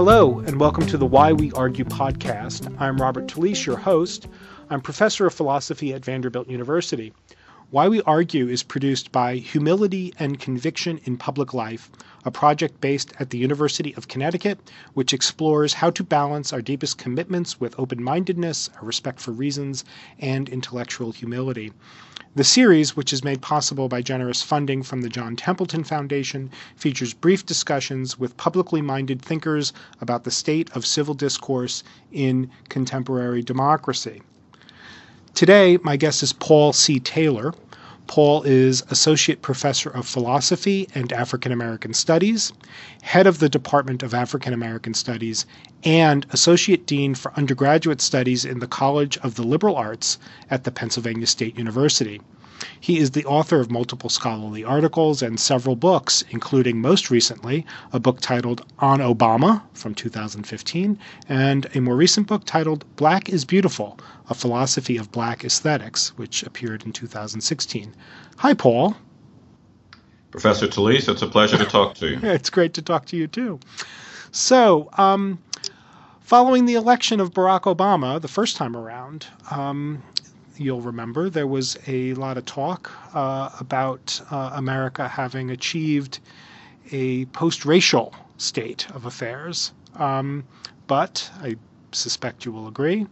Hello, and welcome to the Why We Argue podcast. I'm Robert Talisse, your host. I'm professor of philosophy at Vanderbilt University. Why We Argue is produced by Humility and Conviction in Public Life, a project based at the University of Connecticut, which explores how to balance our deepest commitments with open-mindedness, a respect for reasons, and intellectual humility. The series, which is made possible by generous funding from the John Templeton Foundation, features brief discussions with publicly minded thinkers about the state of civil discourse in contemporary democracy. Today, my guest is Paul C. Taylor. Paul is Associate Professor of Philosophy and African American Studies, Head of the Department of African American Studies, and Associate Dean for Undergraduate Studies in the College of the Liberal Arts at the Pennsylvania State University. He is the author of multiple scholarly articles and several books, including most recently a book titled On Obama from 2015 and a more recent book titled Black is Beautiful, A Philosophy of Black Aesthetics, which appeared in 2016. Hi, Paul. Professor Talisse, it's a pleasure to talk to you. It's great to talk to you, too. So, following the election of Barack Obama the first time around, you'll remember there was a lot of talk about America having achieved a post-racial state of affairs. But I suspect you will agree,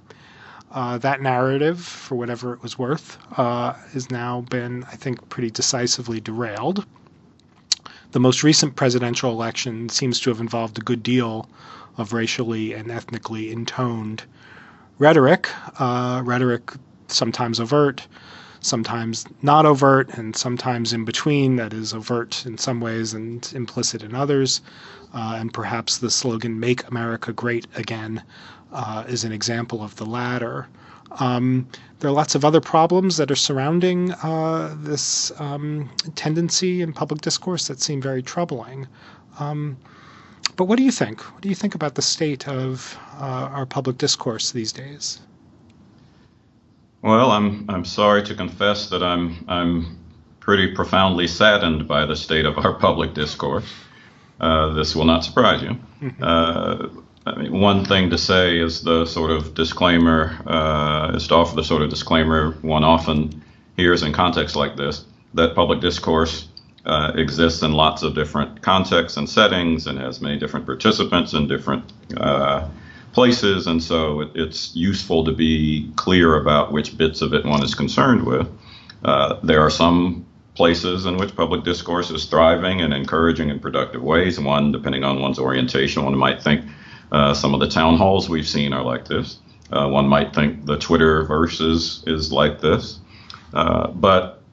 that narrative, for whatever it was worth, has now been, I think, pretty decisively derailed. The most recent presidential election seems to have involved a good deal of racially and ethnically intoned rhetoric sometimes overt, sometimes not overt, and sometimes in between, that is overt in some ways and implicit in others. And perhaps the slogan, Make America Great Again, is an example of the latter. There are lots of other problems that are surrounding this tendency in public discourse that seem very troubling. But what do you think? What do you think about the state of our public discourse these days? Well, I'm sorry to confess that I'm pretty profoundly saddened by the state of our public discourse. This will not surprise you. I mean, one thing to say is the sort of disclaimer, is to offer the sort of disclaimer one often hears in contexts like this, that public discourse exists in lots of different contexts and settings and has many different participants in different places, and so it's useful to be clear about which bits of it one is concerned with. There are some places in which public discourse is thriving and encouraging in productive ways. One, depending on one's orientation, one might think some of the town halls we've seen are like this. One might think the Twitterverse is like this. But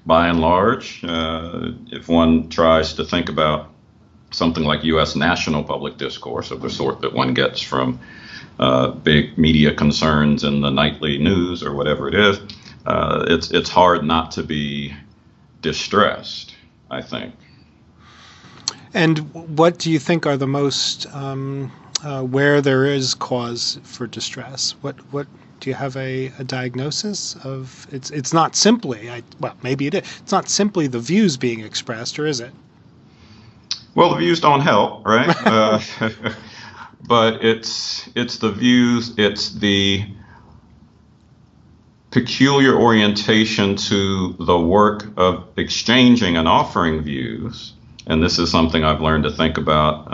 by and large, if one tries to think about something like U.S. national public discourse of the sort that one gets from big media concerns in the nightly news or whatever it is, it's hard not to be distressed, I think. And what do you think are the most, where there is cause for distress? What do you have a diagnosis of? It's not simply, well, maybe it is. It's not simply the views being expressed, or is it? Well, the views don't help, right? But it's the views, it's the peculiar orientation to the work of exchanging and offering views. And this is something I've learned to think about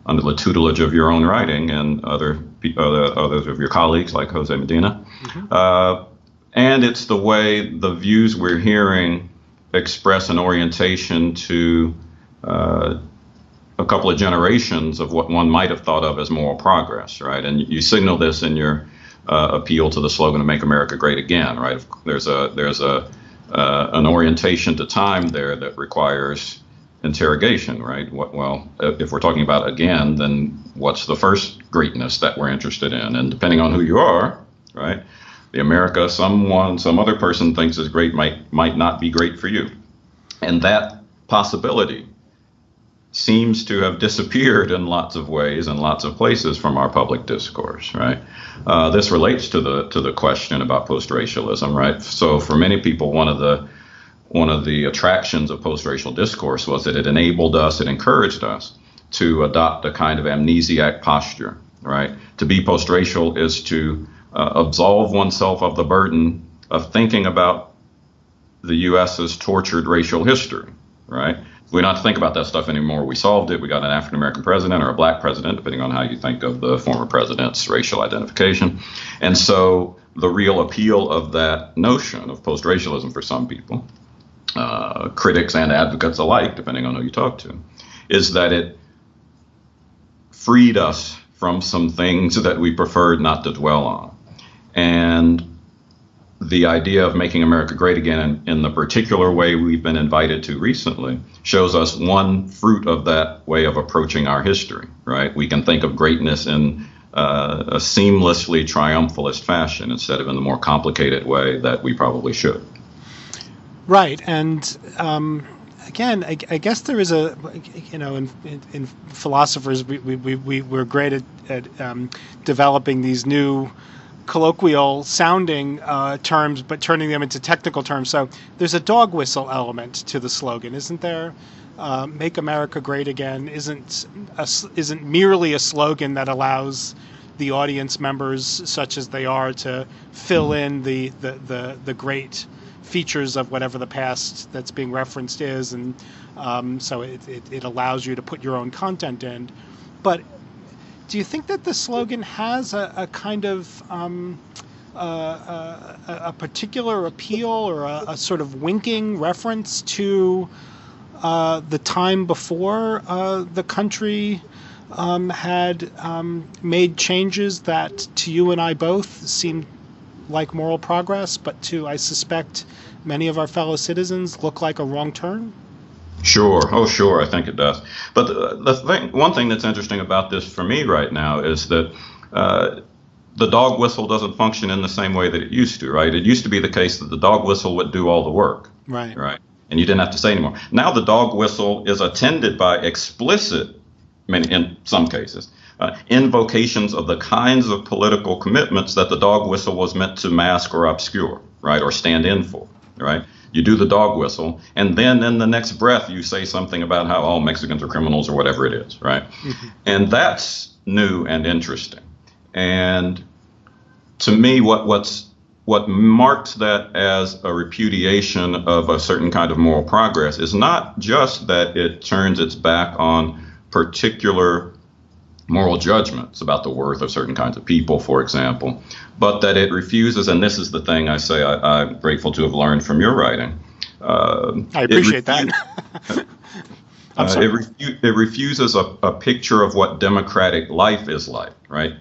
under the tutelage of your own writing and others of your colleagues like Jose Medina. Mm-hmm. And it's the way the views we're hearing express an orientation to a couple of generations of what one might have thought of as moral progress, right? And you signal this in your appeal to the slogan of "Make America Great Again," right? There's an orientation to time there that requires interrogation, right? If we're talking about again, then what's the first greatness that we're interested in? And depending on who you are, right, the America some other person thinks is great might not be great for you, and that possibility seems to have disappeared in lots of ways and lots of places from our public discourse, right? This relates to the question about post-racialism, right? So for many people, one of the attractions of post-racial discourse was that it enabled us, it encouraged us to adopt a kind of amnesiac posture, right? To be post-racial is to absolve oneself of the burden of thinking about the U.S.'s tortured racial history, right? We don't have to think about that stuff anymore. We solved it. We got an African-American president or a black president, depending on how you think of the former president's racial identification. And so the real appeal of that notion of post-racialism for some people, critics and advocates alike, depending on who you talk to, is that it freed us from some things that we preferred not to dwell on. And the idea of making America great again in the particular way we've been invited to recently shows us one fruit of that way of approaching our history, right? We can think of greatness in a seamlessly triumphalist fashion instead of in the more complicated way that we probably should. Right. And again, I guess there is a, in philosophers, we're great at developing these new colloquial sounding terms, but turning them into technical terms. So there's a dog whistle element to the slogan, isn't there? Make America Great Again isn't merely a slogan that allows the audience members, such as they are, to fill in the great features of whatever the past that's being referenced is, and so it allows you to put your own content in. But do you think that the slogan has a kind of a particular appeal or a sort of winking reference to the time before the country had made changes that to you and I both seemed like moral progress, but to, I suspect, many of our fellow citizens look like a wrong turn? Sure. Oh, sure. I think it does. But one thing that's interesting about this for me right now is that the dog whistle doesn't function in the same way that it used to, right? It used to be the case that the dog whistle would do all the work. Right. Right. And you didn't have to say anymore. Now the dog whistle is attended by explicit, in some cases, invocations of the kinds of political commitments that the dog whistle was meant to mask or obscure, right, or stand in for, right? You do the dog whistle, and then in the next breath you say something about how all Mexicans are criminals or whatever it is, right? Mm-hmm. And that's new and interesting. And to me, what marks that as a repudiation of a certain kind of moral progress is not just that it turns its back on particular moral judgments about the worth of certain kinds of people, for example, but that it refuses, and this is the thing I say I'm grateful to have learned from your writing. I appreciate that. It refuses a picture of what democratic life is like, right?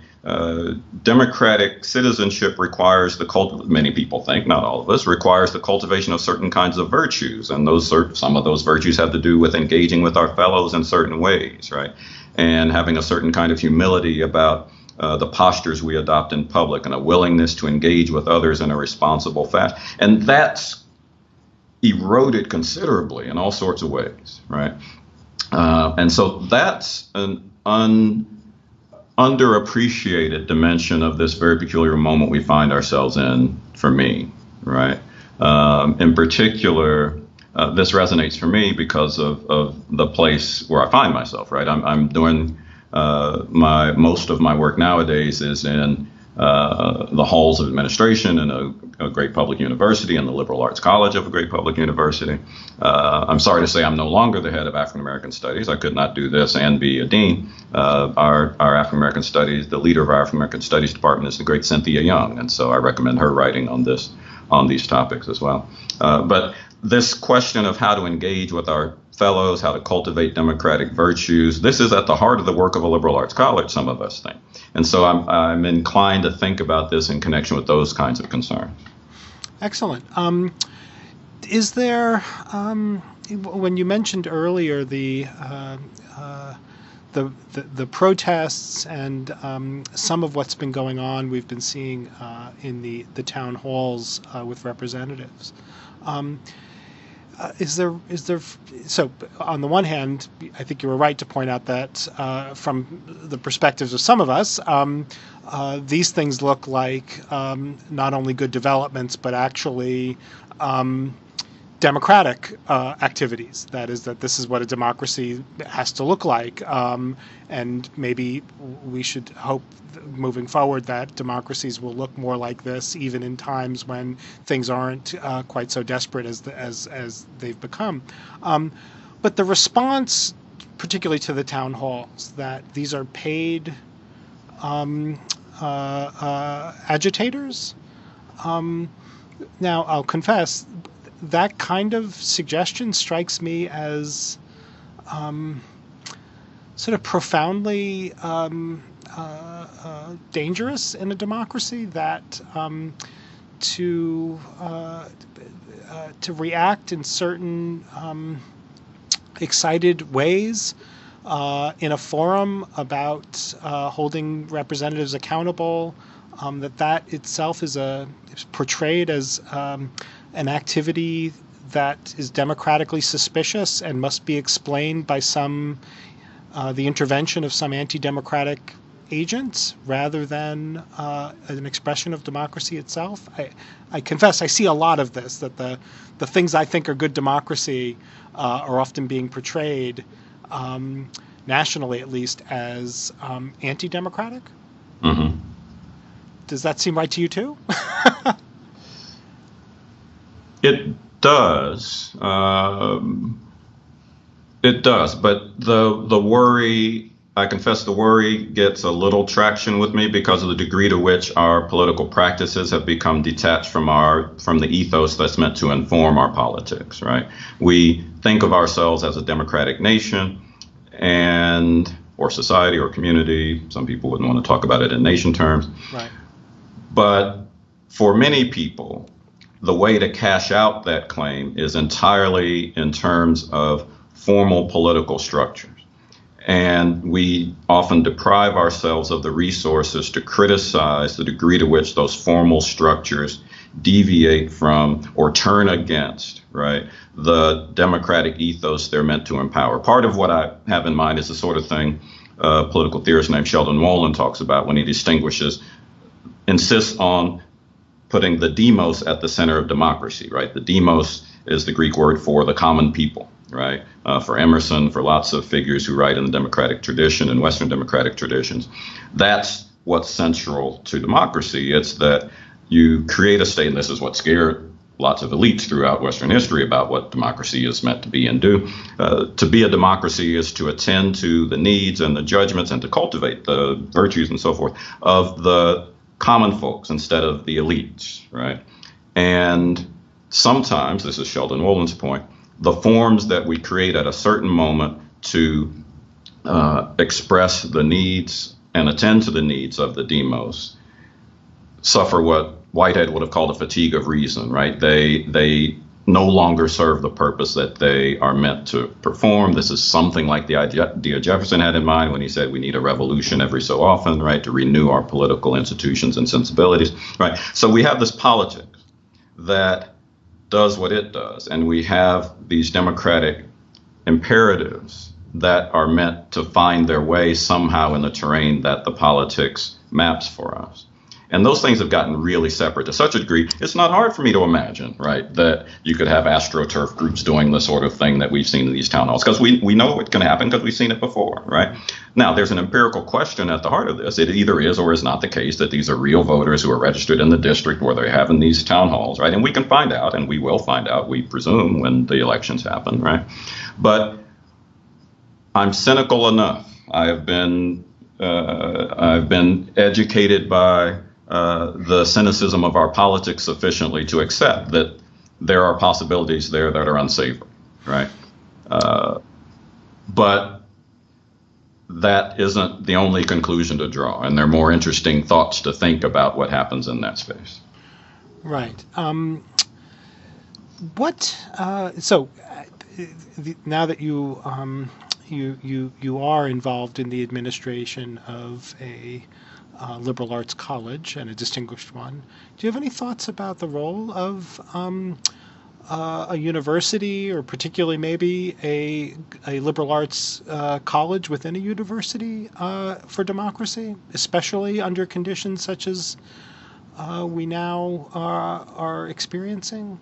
Democratic citizenship requires many people think, not all of us, requires the cultivation of certain kinds of virtues, and some of those virtues have to do with engaging with our fellows in certain ways, right? And having a certain kind of humility about the postures we adopt in public and a willingness to engage with others in a responsible fashion. And that's eroded considerably in all sorts of ways, right? And so that's an underappreciated dimension of this very peculiar moment we find ourselves in, for me, right? In particular, this resonates for me because of the place where I find myself, right? I'm doing most of my work nowadays is in the halls of administration in a great public university, in the liberal arts college of a great public university. I'm sorry to say I'm no longer the head of African American Studies. I could not do this and be a dean. Our African American Studies, the leader of our African American Studies department is the great Cynthia Young, and so I recommend her writing on these topics as well. But this question of how to engage with our fellows, how to cultivate democratic virtues, this is at the heart of the work of a liberal arts college, some of us think. And so I'm inclined to think about this in connection with those kinds of concerns. Excellent. Is there, when you mentioned earlier the protests and some of what's been going on, we've been seeing in the town halls with representatives. Is there so on the one hand, I think you were right to point out that from the perspectives of some of us, these things look like not only good developments, but actually democratic activities. That is, that this is what a democracy has to look like, and maybe we should hope moving forward that democracies will look more like this, even in times when things aren't quite so desperate as they've become. But the response, particularly to the town halls, that these are paid agitators. Now, I'll confess, that kind of suggestion strikes me as sort of profoundly dangerous in a democracy. That to react in certain excited ways in a forum about holding representatives accountable, that itself is portrayed as an activity that is democratically suspicious and must be explained by the intervention of some anti-democratic agents rather than an expression of democracy itself. I confess I see a lot of this, that the things I think are good democracy are often being portrayed, nationally at least, as anti-democratic. Mm-hmm. Does that seem right to you too? It does. It does, but the worry, I confess, the worry gets a little traction with me because of the degree to which our political practices have become detached from the ethos that's meant to inform our politics, right? We think of ourselves as a democratic nation or society or community. Some people wouldn't want to talk about it in nation terms. Right. But for many people, the way to cash out that claim is entirely in terms of formal political structures. And we often deprive ourselves of the resources to criticize the degree to which those formal structures deviate from or turn against, right, the democratic ethos they're meant to empower. Part of what I have in mind is the sort of thing a political theorist named Sheldon Wolin talks about when he insists on putting the demos at the center of democracy, right? The demos is the Greek word for the common people, right? For Emerson, for lots of figures who write in the democratic tradition and Western democratic traditions. That's what's central to democracy. It's that you create a state, and this is what scared lots of elites throughout Western history about what democracy is meant to be and do. To be a democracy is to attend to the needs and the judgments and to cultivate the virtues and so forth of the common folks instead of the elites, right? And sometimes, this is Sheldon Wolin's point, the forms that we create at a certain moment to express the needs and attend to the needs of the demos suffer what Whitehead would have called a fatigue of reason, right? They no longer serve the purpose that they are meant to perform. This is something like the idea Jefferson had in mind when he said we need a revolution every so often, right, to renew our political institutions and sensibilities, right? So we have this politics that does what it does, and we have these democratic imperatives that are meant to find their way somehow in the terrain that the politics maps for us. And those things have gotten really separate to such a degree, it's not hard for me to imagine, right, that you could have AstroTurf groups doing the sort of thing that we've seen in these town halls, because we know it can happen because we've seen it before, right? Now, there's an empirical question at the heart of this. It either is or is not the case that these are real voters who are registered in the district where they're having these town halls, right? And we can find out, and we will find out, we presume, when the elections happen, right? But I'm cynical enough. I've been educated by the cynicism of our politics sufficiently to accept that there are possibilities there that are unsavory, right? But that isn't the only conclusion to draw, and there are more interesting thoughts to think about what happens in that space. Right. Now that you are involved in the administration of a liberal arts college, and a distinguished one, do you have any thoughts about the role of a university, or particularly maybe a liberal arts college within a university for democracy, especially under conditions such as we now are experiencing?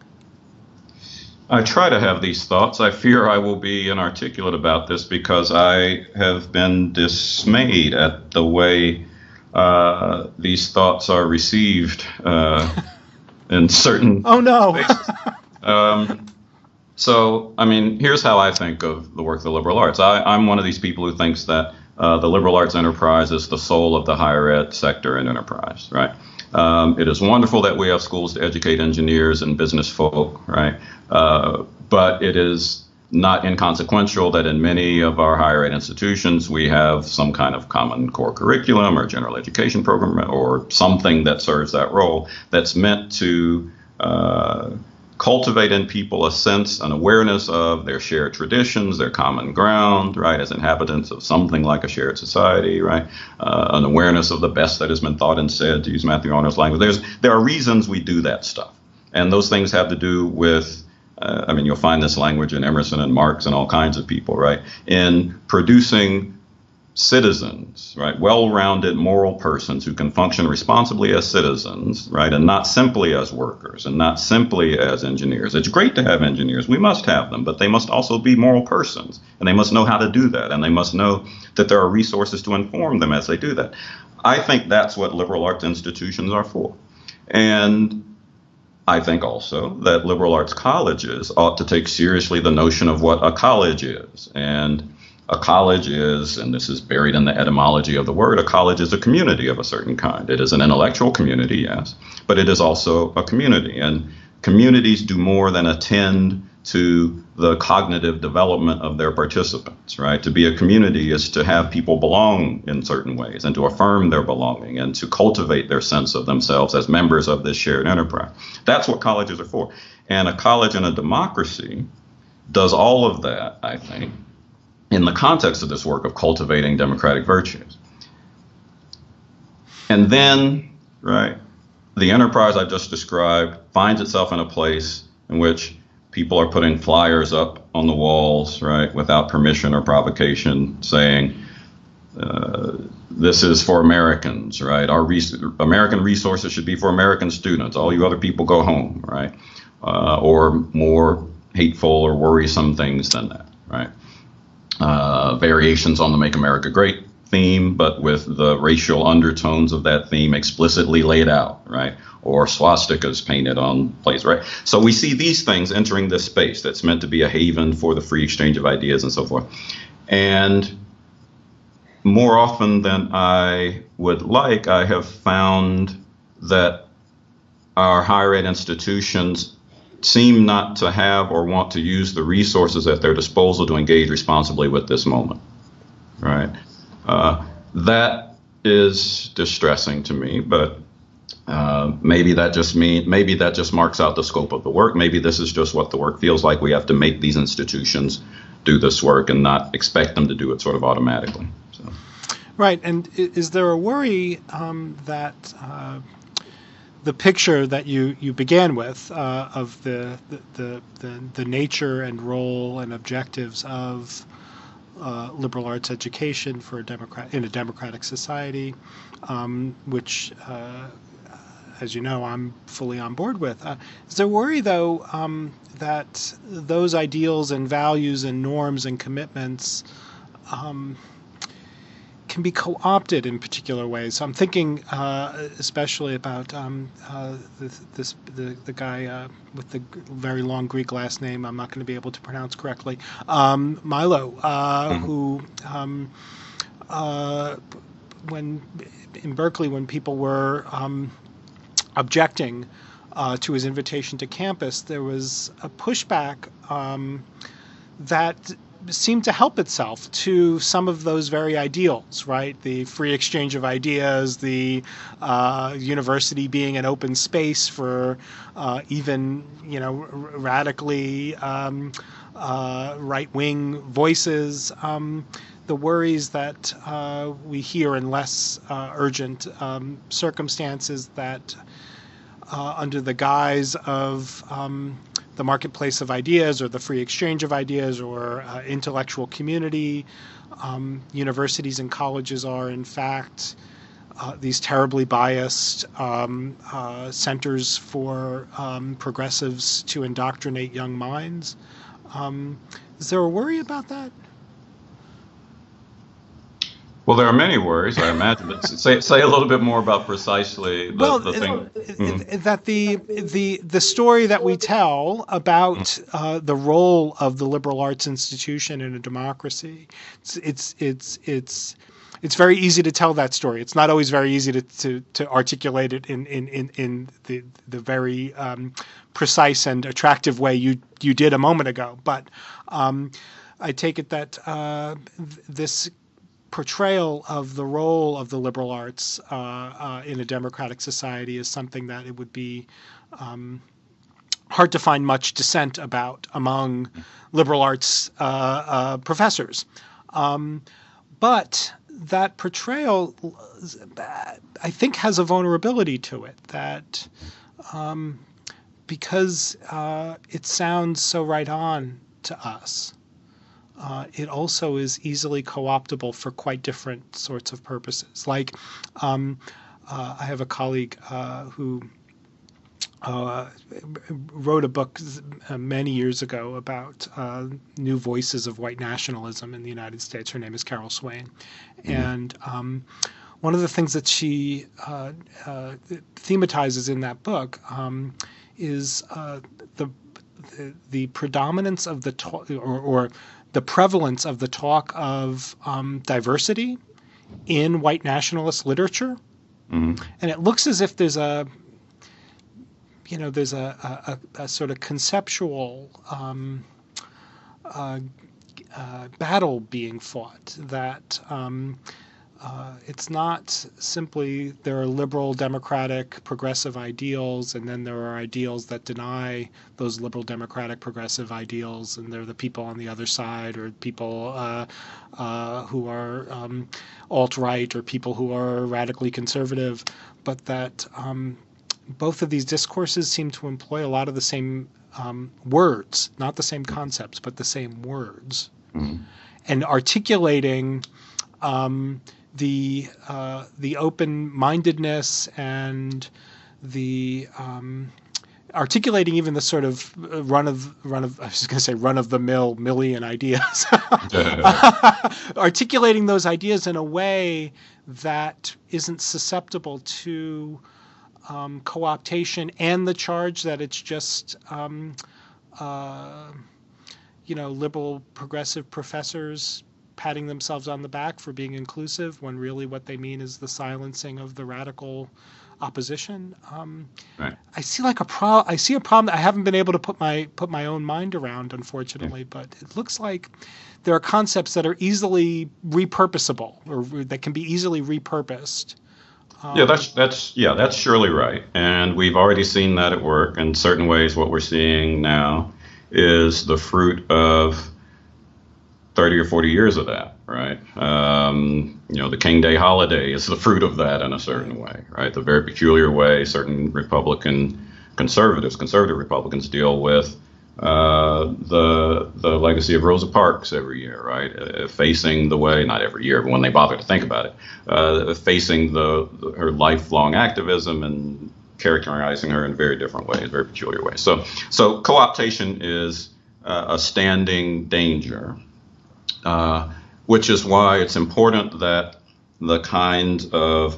I try to have these thoughts. I fear I will be inarticulate about this because I have been dismayed at the way these thoughts are received in certain Oh no. spaces. So, I mean, here's how I think of the work of the liberal arts. I'm one of these people who thinks that the liberal arts enterprise is the soul of the higher ed sector and enterprise, right? It is wonderful that we have schools to educate engineers and business folk, right? But it is not inconsequential that in many of our higher ed institutions we have some kind of common core curriculum or general education program or something that serves that role that's meant to cultivate in people a sense, an awareness of their shared traditions, their common ground, right, as inhabitants of something like a shared society, right, an awareness of the best that has been thought and said, to use Matthew Arnold's language. There are reasons we do that stuff, and those things have to do with, I mean, you'll find this language in Emerson and Marx and all kinds of people, right, in producing citizens, right, well-rounded moral persons who can function responsibly as citizens, right, and not simply as workers and not simply as engineers. It's great to have engineers. We must have them, but they must also be moral persons, and they must know how to do that, and they must know that there are resources to inform them as they do that. I think that's what liberal arts institutions are for. And I think also that liberal arts colleges ought to take seriously the notion of what a college is. And a college is, and this is buried in the etymology of the word, a college is a community of a certain kind. It is an intellectual community, yes, but it is also a community. And communities do more than attend to the cognitive development of their participants, right? To be a community is to have people belong in certain ways and to affirm their belonging and to cultivate their sense of themselves as members of this shared enterprise. That's what colleges are for. And a college in a democracy does all of that, I think, in the context of this work of cultivating democratic virtues. And then, right, the enterprise I've just described finds itself in a place in which people are putting flyers up on the walls, right, without permission or provocation, saying, this is for Americans, right? Our American resources should be for American students. All you other people go home, right? Or more hateful or worrisome things than that, right? Variations on the Make America Great theme, but with the racial undertones of that theme explicitly laid out, right? Or swastikas painted on plates, right? So we see these things entering this space that's meant to be a haven for the free exchange of ideas and so forth. And more often than I would like, I have found that our higher ed institutions seem not to have or want to use the resources at their disposal to engage responsibly with this moment, right? That is distressing to me, but maybe that just marks out the scope of the work. Maybe this is just what the work feels like. We have to make these institutions do this work and not expect them to do it sort of automatically. So. Right, and is there a worry that the picture that you began with of the nature and role and objectives of liberal arts education for in a democratic society, which, as you know, I'm fully on board with. Is there worry, though, that those ideals and values and norms and commitments can be co-opted in particular ways? So I'm thinking especially about the guy with the very long Greek last name I'm not going to be able to pronounce correctly, Milo, who when in Berkeley, when people were objecting to his invitation to campus, there was a pushback that seemed to help itself to some of those very ideals, right? The free exchange of ideas, the university being an open space for even, radically right-wing voices. The worries that we hear in less urgent circumstances that under the guise of the marketplace of ideas or the free exchange of ideas or intellectual community, universities and colleges are in fact these terribly biased centers for progressives to indoctrinate young minds. Is there a worry about that? Well, there are many worries, I imagine, but say a little bit more about precisely the thing. That the story that we tell about the role of the liberal arts institution in a democracy, it's very easy to tell that story. It's not always very easy to articulate it in the very precise and attractive way you did a moment ago. But I take it that this portrayal of the role of the liberal arts in a democratic society is something that it would be hard to find much dissent about among liberal arts professors. But that portrayal, I think, has a vulnerability to it, that because it sounds so right on to us, it also is easily co-optable for quite different sorts of purposes. Like, I have a colleague who wrote a book many years ago about new voices of white nationalism in the United States. Her name is Carol Swain. And one of the things that she thematizes in that book is the predominance of the talk, or the prevalence of the talk of diversity in white nationalist literature. And it looks as if there's a sort of conceptual battle being fought, that it's not simply there are liberal, democratic, progressive ideals, and then there are ideals that deny those liberal, democratic, progressive ideals, and they're the people on the other side, or people who are alt-right, or people who are radically conservative, but that both of these discourses seem to employ a lot of the same words, not the same concepts, but the same words, and articulating the open-mindedness and the articulating even the sort of run of I was going to say run-of-the-mill Millian ideas, articulating those ideas in a way that isn't susceptible to co-optation and the charge that it's just liberal progressive professors patting themselves on the back for being inclusive, when really what they mean is the silencing of the radical opposition. Right. I see a problem that I haven't been able to put my own mind around, unfortunately. But it looks like there are concepts that are easily repurposable, or that can be easily repurposed. That's surely right, and we've already seen that at work. In certain ways, what we're seeing now is the fruit of 30 or 40 years of that, right? The King Day holiday is the fruit of that in a certain way, right? The very peculiar way certain conservative Republicans deal with the legacy of Rosa Parks every year, right? Facing the way, not every year, but when they bother to think about it, facing her lifelong activism and characterizing her in very different ways, very peculiar ways. So co-optation is a standing danger. Which is why it's important that the kind of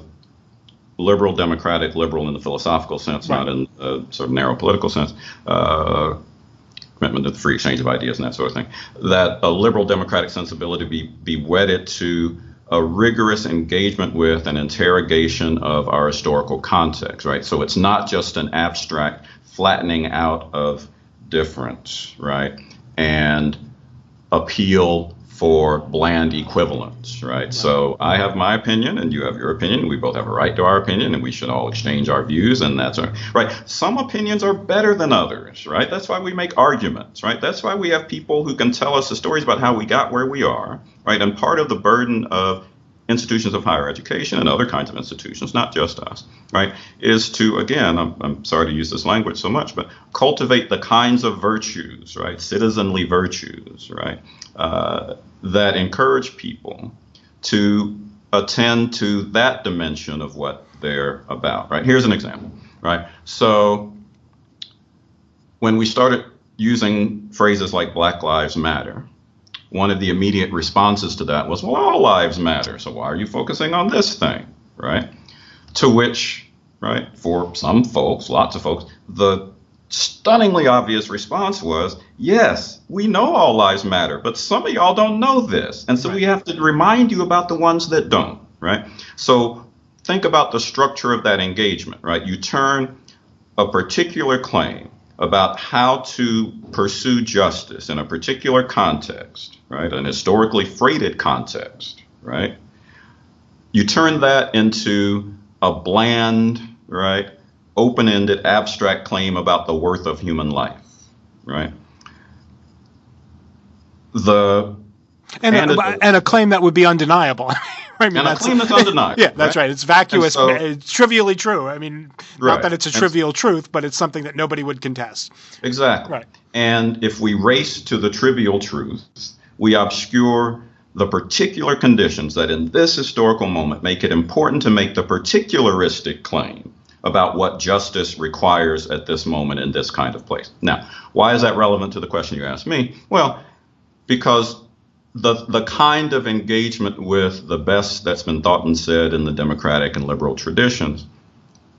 liberal, democratic, liberal in the philosophical sense, right, not in a sort of narrow political sense, commitment to the free exchange of ideas and that sort of thing, that a liberal democratic sensibility be wedded to a rigorous engagement with an interrogation of our historical context, right? So it's not just an abstract flattening out of difference, right? And appeal for bland equivalence, right? So I have my opinion and you have your opinion. We both have a right to our opinion, and we should all exchange our views, and that's right. Some opinions are better than others, right? That's why we make arguments, right? That's why we have people who can tell us the stories about how we got where we are, right? And part of the burden of institutions of higher education and other kinds of institutions, not just us, right, is to, again, I'm sorry to use this language so much, but cultivate the kinds of virtues, right, citizenly virtues, right, that encourage people to attend to that dimension of what they're about, right? Here's an example, right? So when we started using phrases like Black Lives Matter, one of the immediate responses to that was, well, all lives matter, so why are you focusing on this thing, right? To which, right, for some folks, lots of folks, the stunningly obvious response was, yes, we know all lives matter, but some of y'all don't know this. And so we have to remind you about the ones that don't, right? So think about the structure of that engagement, right? You turn a particular claim about how to pursue justice in a particular context, right? An historically freighted context, right? You turn that into a bland, right, open-ended, abstract claim about the worth of human life, right? And a claim that would be undeniable. I mean, and a claim that's undeniable. Yeah, that's right. It's vacuous, so, it's trivially true. I mean, not that it's a trivial truth, but it's something that nobody would contest. Exactly. Right. And if we race to the trivial truth, we obscure the particular conditions that in this historical moment make it important to make the particularistic claim about what justice requires at this moment in this kind of place. Now, why is that relevant to the question you asked me? Well, because the kind of engagement with the best that's been thought and said in the democratic and liberal traditions,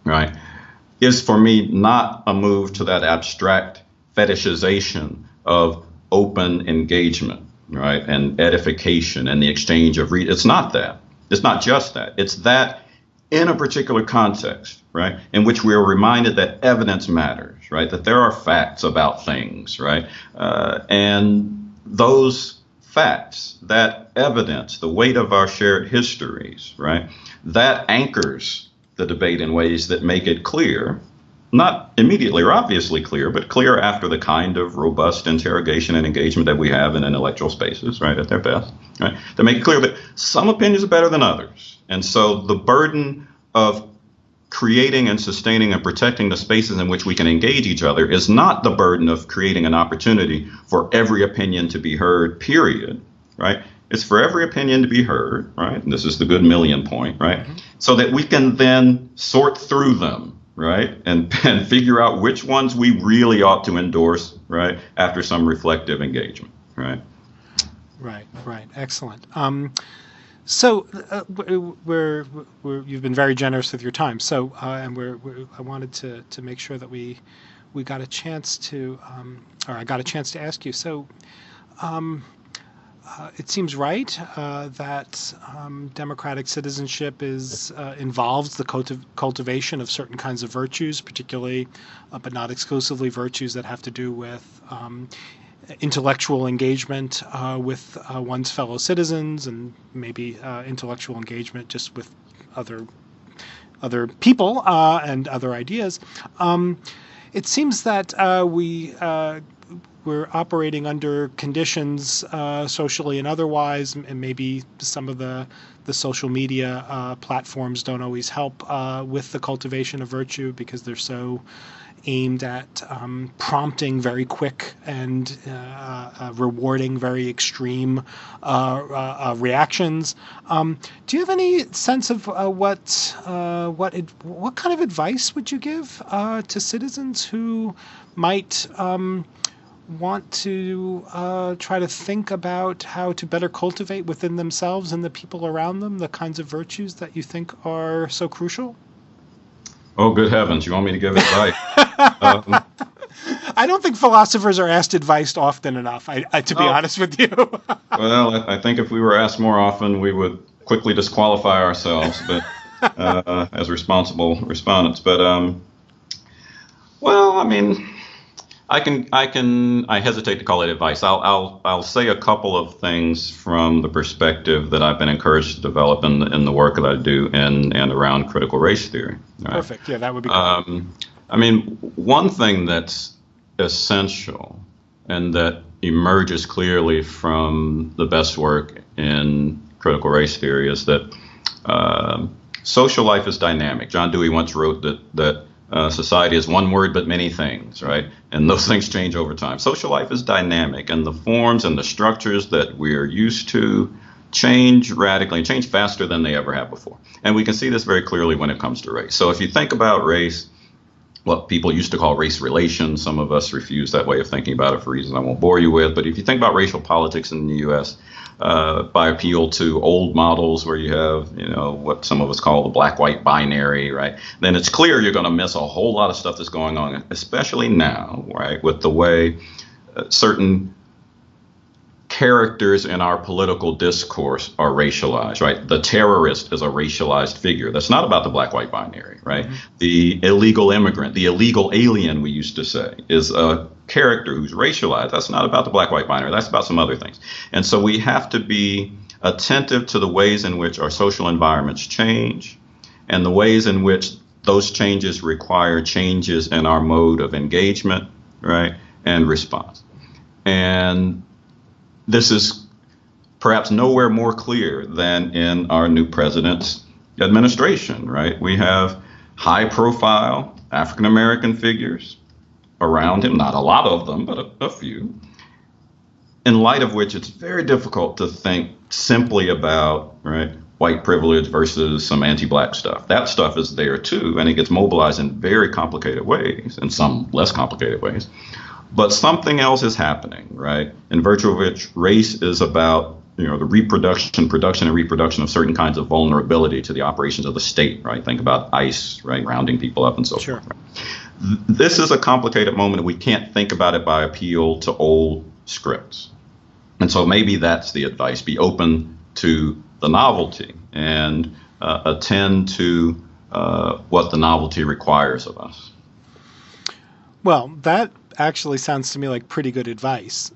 right, is for me not a move to that abstract fetishization of open engagement, right, and edification and the exchange of it's not that. It's not just that. It's that in a particular context, right, in which we are reminded that evidence matters, right, that there are facts about things, right, and those facts, that evidence, the weight of our shared histories, right, that anchors the debate in ways that make it clear, not immediately or obviously clear, but clear after the kind of robust interrogation and engagement that we have in intellectual spaces, right, at their best, right, to make it clear that some opinions are better than others. And so the burden of creating and sustaining and protecting the spaces in which we can engage each other is not the burden of creating an opportunity for every opinion to be heard, period, right? It's for every opinion to be heard, right? And this is the good million point, right? Mm-hmm. So that we can then sort through them, right? And figure out which ones we really ought to endorse, right? After some reflective engagement, right? Right. Excellent. So you've been very generous with your time. So and I wanted to make sure that we got a chance to, or I got a chance to ask you. So it seems right that democratic citizenship involves the cultivation of certain kinds of virtues, particularly, but not exclusively, virtues that have to do with intellectual engagement with one's fellow citizens, and maybe intellectual engagement just with other people and other ideas. It seems that we're operating under conditions socially and otherwise, and maybe some of the social media platforms don't always help with the cultivation of virtue because they're so aimed at prompting very quick and rewarding very extreme reactions. Do you have any sense of what kind of advice would you give to citizens who might want to try to think about how to better cultivate within themselves and the people around them the kinds of virtues that you think are so crucial? Oh, good heavens. You want me to give advice? I don't think philosophers are asked advice often enough, to be honest with you. Well, I think if we were asked more often, we would quickly disqualify ourselves as responsible respondents. But, well, I mean, I hesitate to call it advice. I'll say a couple of things from the perspective that I've been encouraged to develop in the work that I do in and around critical race theory. Right? Perfect. Yeah, that would be great. I mean, one thing that's essential and that emerges clearly from the best work in critical race theory is that social life is dynamic. John Dewey once wrote that society is one word but many things, right? And those things change over time. Social life is dynamic, and the forms and the structures that we're used to change radically and change faster than they ever have before. And we can see this very clearly when it comes to race. So if you think about race, what people used to call race relations, some of us refuse that way of thinking about it for reasons I won't bore you with. But if you think about racial politics in the U.S., by appeal to old models where you have, what some of us call the black-white binary, right? Then it's clear you're going to miss a whole lot of stuff that's going on, especially now, right, with the way certain characters in our political discourse are racialized, right? The terrorist is a racialized figure. That's not about the black-white binary, right? Mm-hmm. The illegal immigrant, the illegal alien, we used to say, is a character who's racialized. That's not about the black-white binary. That's about some other things. And so we have to be attentive to the ways in which our social environments change and the ways in which those changes require changes in our mode of engagement, right, and response. And this is perhaps nowhere more clear than in our new president's administration, right? We have high-profile African-American figures around him, not a lot of them, but a few, in light of which it's very difficult to think simply about, right, white privilege versus some anti-black stuff. That stuff is there too, and it gets mobilized in very complicated ways, and some less complicated ways. But something else is happening, right? In virtue of which race is about, the production and reproduction of certain kinds of vulnerability to the operations of the state, right? Think about ICE, right? Rounding people up and so forth. Right? This is a complicated moment. We can't think about it by appeal to old scripts. And so maybe that's the advice. Be open to the novelty and attend to what the novelty requires of us. Well, that actually sounds to me like pretty good advice.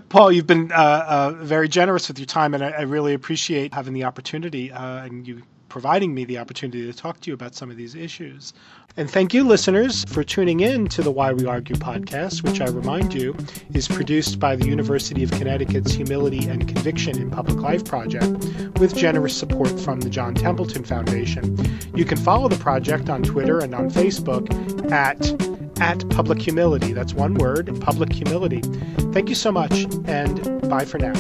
Paul, you've been very generous with your time, and I really appreciate having the opportunity and you providing me the opportunity to talk to you about some of these issues. And thank you, listeners, for tuning in to the Why We Argue podcast, which I remind you is produced by the University of Connecticut's Humility and Conviction in Public Life Project with generous support from the John Templeton Foundation. You can follow the project on Twitter and on Facebook at Public Humility. That's one word, Public Humility. Thank you so much, and bye for now.